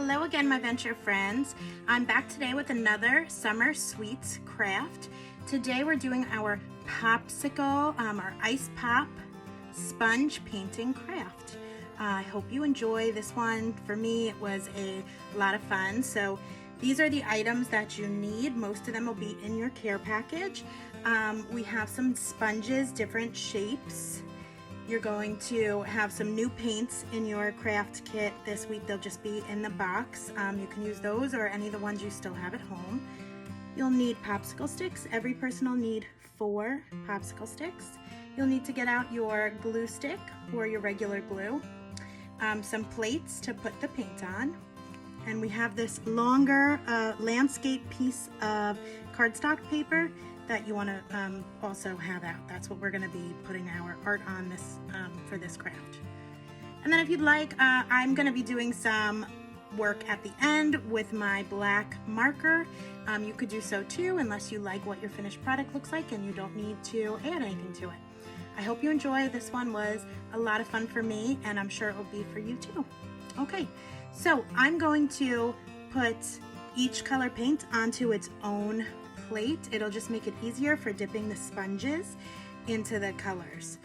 Hello again, my venture friends. I'm back today with another summer sweets craft. Today we're doing our popsicle, our ice pop sponge painting craft. I hope you enjoy this one. For me, it was a lot of fun. So these are the items that you need. Most of them will be in your care package. We have some sponges, different shapes. You're going to have some new paints in your craft kit this week. They'll just be in the box. You can use those or any of the ones you still have at home. You'll need popsicle sticks. Every person will need 4 popsicle sticks. You'll need to get out your glue stick or your regular glue. Some plates to put the paint on. And we have this longer landscape piece of cardstock paper that you want to also have out. That's what we're going to be putting our art on this for this craft. And then if you'd like, I'm going to be doing some work at the end with my black marker. You could do so too, unless you like what your finished product looks like and you don't need to add anything to it. I hope you enjoy. This one was a lot of fun for me, and I'm sure it will be for you too. Okay, so I'm going to put each color paint onto its own plate. It'll just make it easier for dipping the sponges into the colors.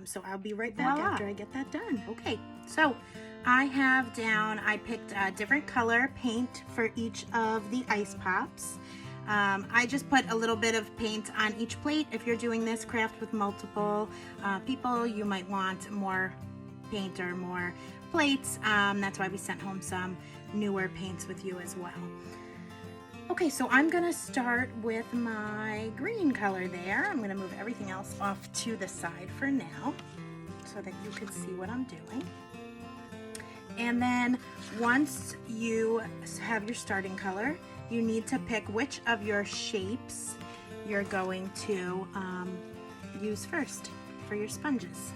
So I'll be right back after I get that done. Okay, so I have down, I picked a different color paint for each of the ice pops. I just put a little bit of paint on each plate. If you're doing this craft with multiple people, you might want more paint or more plates. That's why we sent home some newer paints with you as well. Okay, so I'm gonna start with my green color there. I'm gonna move everything else off to the side for now so that you can see what I'm doing. And then once you have your starting color, you need to pick which of your shapes you're going to use first for your sponges.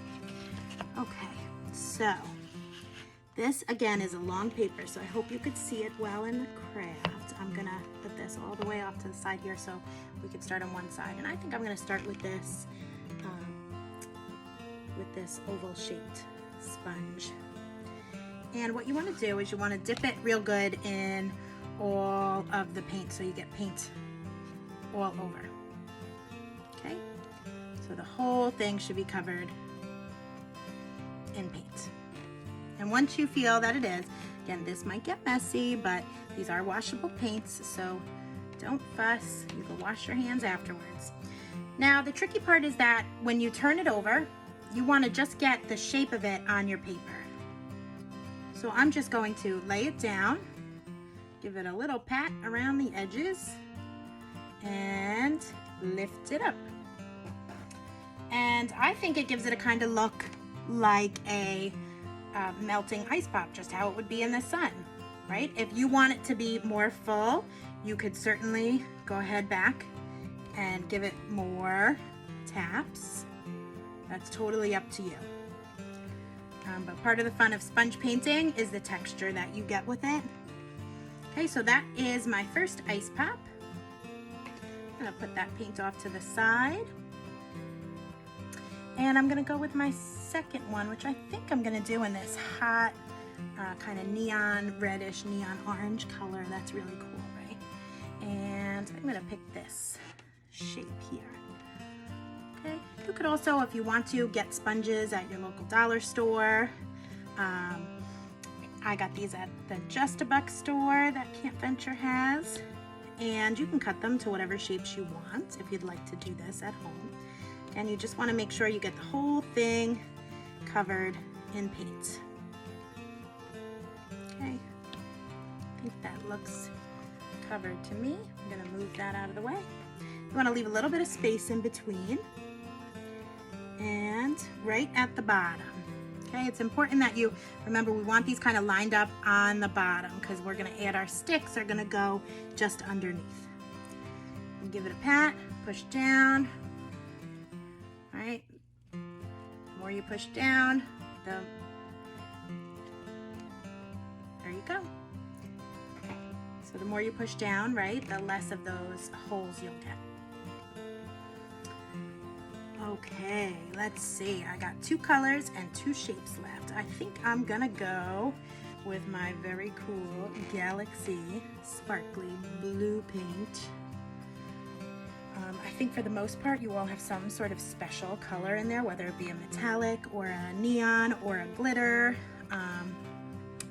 Okay, so this again is a long paper, so I hope you could see it well in the craft. I'm gonna put this all the way off to the side here so we can start on one side. And I think I'm gonna start with this oval shaped sponge. And what you wanna do is you wanna dip it real good in all of the paint so you get paint all over. Okay, so the whole thing should be covered in paint. And once you feel that it is, again, this might get messy, but these are washable paints, so don't fuss. You can wash your hands afterwards. Now, the tricky part is that when you turn it over, you want to just get the shape of it on your paper. So I'm just going to lay it down, give it a little pat around the edges, and lift it up. And I think it gives it a kind of look like a melting ice pop, just how it would be in the sun, right? If you want it to be more full, you could certainly go ahead back and give it more taps. That's totally up to you. But part of the fun of sponge painting is the texture that you get with it. Okay, so that is my first ice pop. I'm gonna put that paint off to the side. And I'm gonna go with my second one, which I think I'm gonna do in this hot kind of neon reddish, neon orange color. That's really cool, right? And I'm gonna pick this shape here. Okay, you could also, if you want to, get sponges at your local dollar store. I got these at the Just a Buck store that Camp Venture has. And you can cut them to whatever shapes you want if you'd like to do this at home. And you just want to make sure you get the whole thing covered in paint. Okay, I think that looks covered to me. I'm going to move that out of the way. You want to leave a little bit of space in between and right at the bottom. Okay, it's important that you remember we want these kind of lined up on the bottom because we're going to add our sticks are going to go just underneath. And give it a pat, push down. All right, the more you push down, there you go. Okay. So the more you push down, right, the less of those holes you'll get. Okay, let's see. I got 2 colors and 2 shapes left. I think I'm gonna go with my very cool Galaxy sparkly blue paint. I think for the most part you all have some sort of special color in there, whether it be a metallic or a neon or a glitter.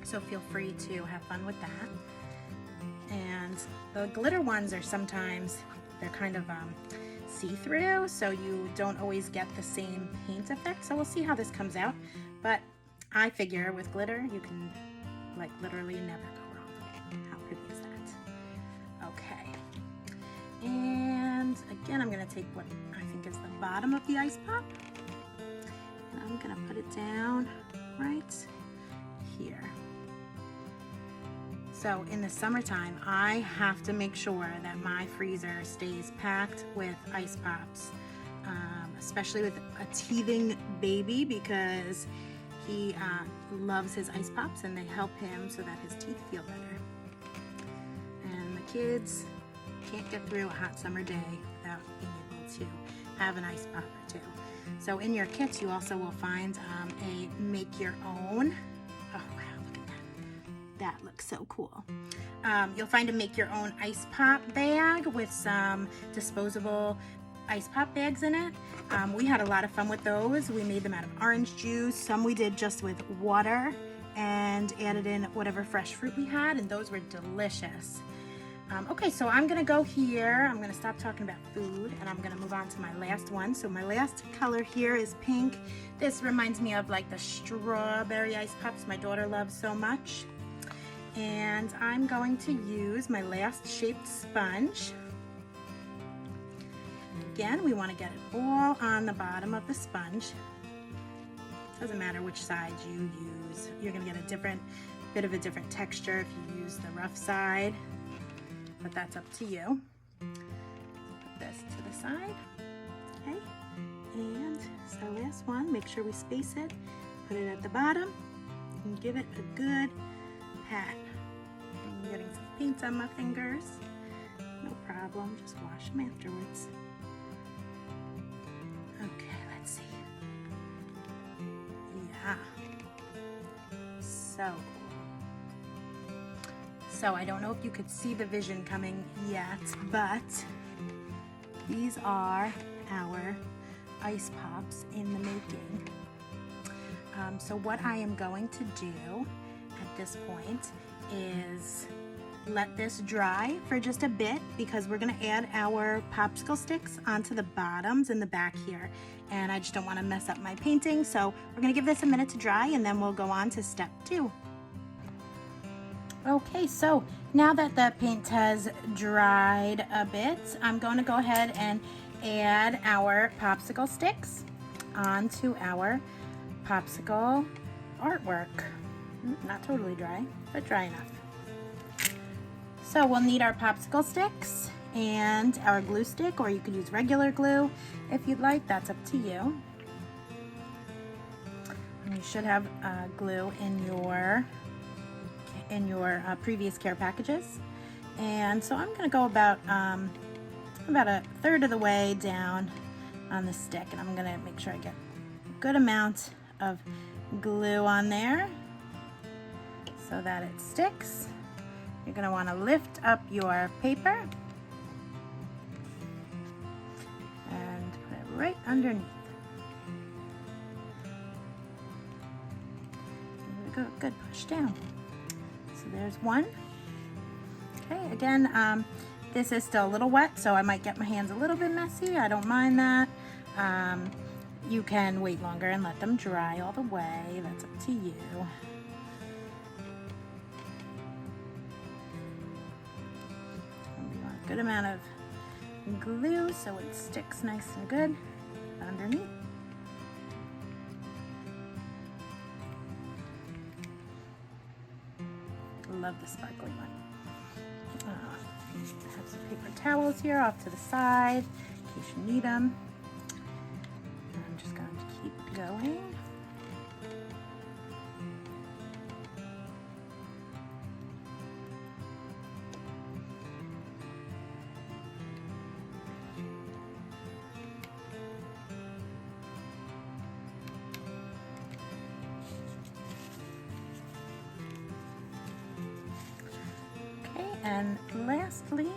So feel free to have fun with that. And the glitter ones are sometimes, they're kind of see-through, so you don't always get the same paint effect. So we'll see how this comes out. But I figure with glitter, you can like literally never go wrong. How pretty is that? Okay. And again, I'm gonna take what I think is the bottom of the ice pop, and I'm gonna put it down right here. So in the summertime, I have to make sure that my freezer stays packed with ice pops, especially with a teething baby, because he loves his ice pops and they help him so that his teeth feel better. And the kids can't get through a hot summer day without being able to have an ice pop or two. So in your kits, you also will find a make your own. Oh wow, look at that. That looks so cool. You'll find a make your own ice pop bag with some disposable ice pop bags in it. We had a lot of fun with those. We made them out of orange juice. Some we did just with water and added in whatever fresh fruit we had, and those were delicious. Okay, so I'm gonna go here. I'm gonna stop talking about food and I'm gonna move on to my last one. So my last color here is pink. This reminds me of like the strawberry ice pops my daughter loves so much. And I'm going to use my last shaped sponge. Again, we want to get it all on the bottom of the sponge. Doesn't matter which side you use. You're going to get a bit of a different texture if you use the rough side, but that's up to you. Put this to the side. Okay, and so last one, make sure we space it. Put it at the bottom and give it a good pat. I'm getting some paint on my fingers. No problem, just wash them afterwards. Okay, let's see. Yeah, so cool. So I don't know if you could see the vision coming yet, but these are our ice pops in the making. So what I am going to do at this point is let this dry for just a bit, because we're going to add our popsicle sticks onto the bottoms in the back here, and I just don't want to mess up my painting, so we're going to give this a minute to dry and then we'll go on to step 2. Okay, so now that the paint has dried a bit, I'm going to go ahead and add our popsicle sticks onto our popsicle artwork. Not totally dry, but dry enough. So we'll need our popsicle sticks and our glue stick, or you could use regular glue if you'd like, that's up to you. And you should have glue in your previous care packages. And so I'm going to go about a third of the way down on the stick, and I'm going to make sure I get a good amount of glue on there so that it sticks. You're going to want to lift up your paper and put it right underneath. There we go, good, push down. So there's one. Okay, again, this is still a little wet, so I might get my hands a little bit messy. I don't mind that. You can wait longer and let them dry all the way. That's up to you. Good amount of glue so it sticks nice and good underneath. Love the sparkly one. I have some paper towels here off to the side in case you need them. I'm just going to keep going. And lastly,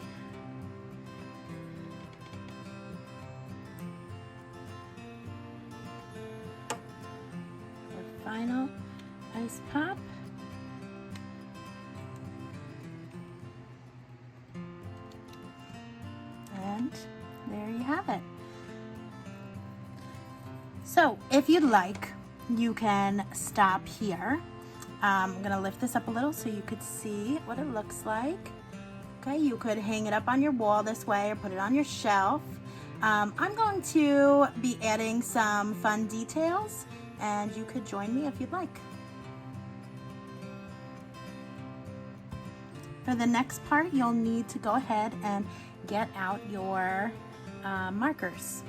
our final ice pop. And there you have it. So if you'd like, you can stop here. I'm gonna lift this up a little so you could see what it looks like. Okay, you could hang it up on your wall this way or put it on your shelf. I'm going to be adding some fun details, and you could join me if you'd like. For the next part, you'll need to go ahead and get out your markers.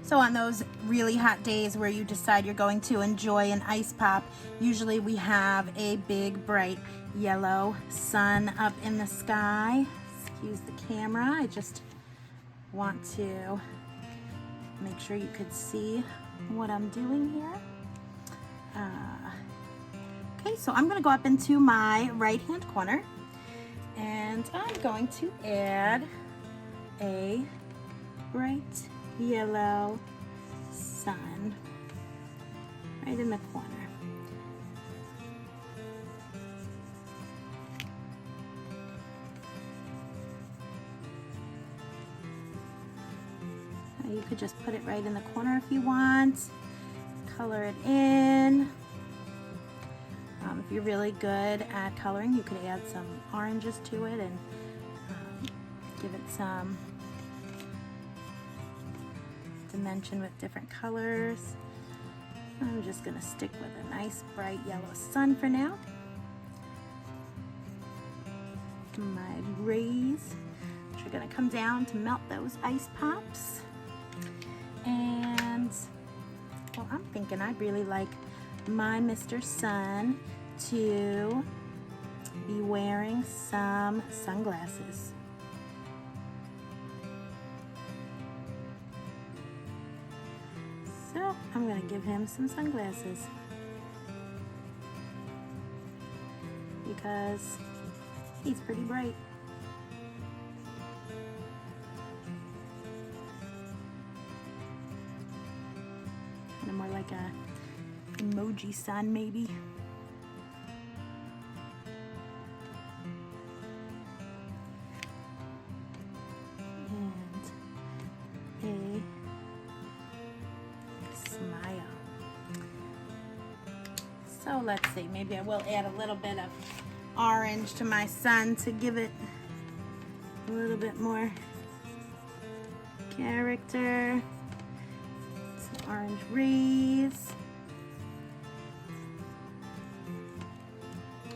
So on those really hot days where you decide you're going to enjoy an ice pop, usually we have a big bright yellow sun up in the sky. Excuse the camera, I just want to make sure you could see what I'm doing here. Okay, so I'm gonna go up into my right hand corner and I'm going to add a bright yellow sun right in the corner. Now you could just put it right in the corner if you want. Color it in. If you're really good at coloring, you could add some oranges to it and give it some dimension with different colors. I'm just going to stick with a nice bright yellow sun for now. My rays, which are going to come down to melt those ice pops. And well, I'm thinking I'd really like my Mr. Sun to be wearing some sunglasses. So I'm going to give him some sunglasses because he's pretty bright. Kind of more like a emoji sun maybe. And a smile. So let's see, maybe I will add a little bit of orange to my sun to give it a little bit more character. Some orange rays.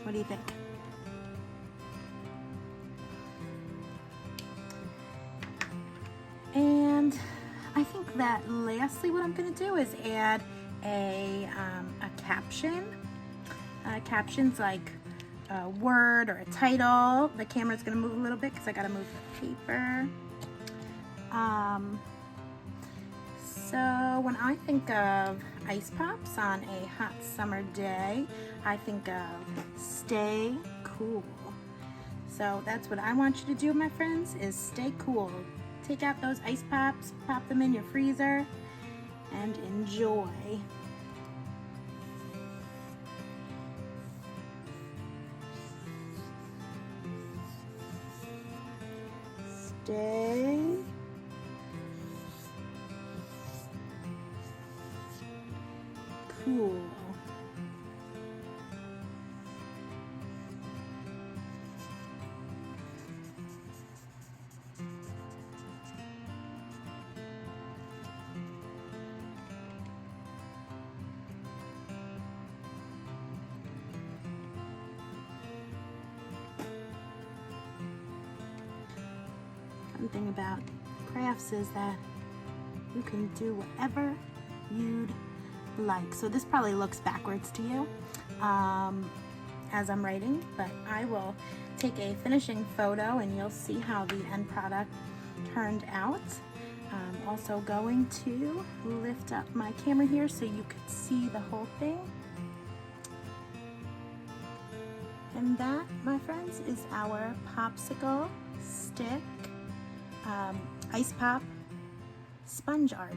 What do you think? And I think that lastly what I'm going to do is add a caption. Captions like a word or a title. The camera's going to move a little bit because I got to move the paper. So when I think of ice pops on a hot summer day, I think of stay cool. So that's what I want you to do, my friends, is stay cool. Take out those ice pops, pop them in your freezer, and enjoy. Stay cool. One thing about crafts is that you can do whatever you'd like. So this probably looks backwards to you as I'm writing, but I will take a finishing photo and you'll see how the end product turned out. I'm also going to lift up my camera here so you could see the whole thing. And that, my friends, is our popsicle stick ice pop sponge art.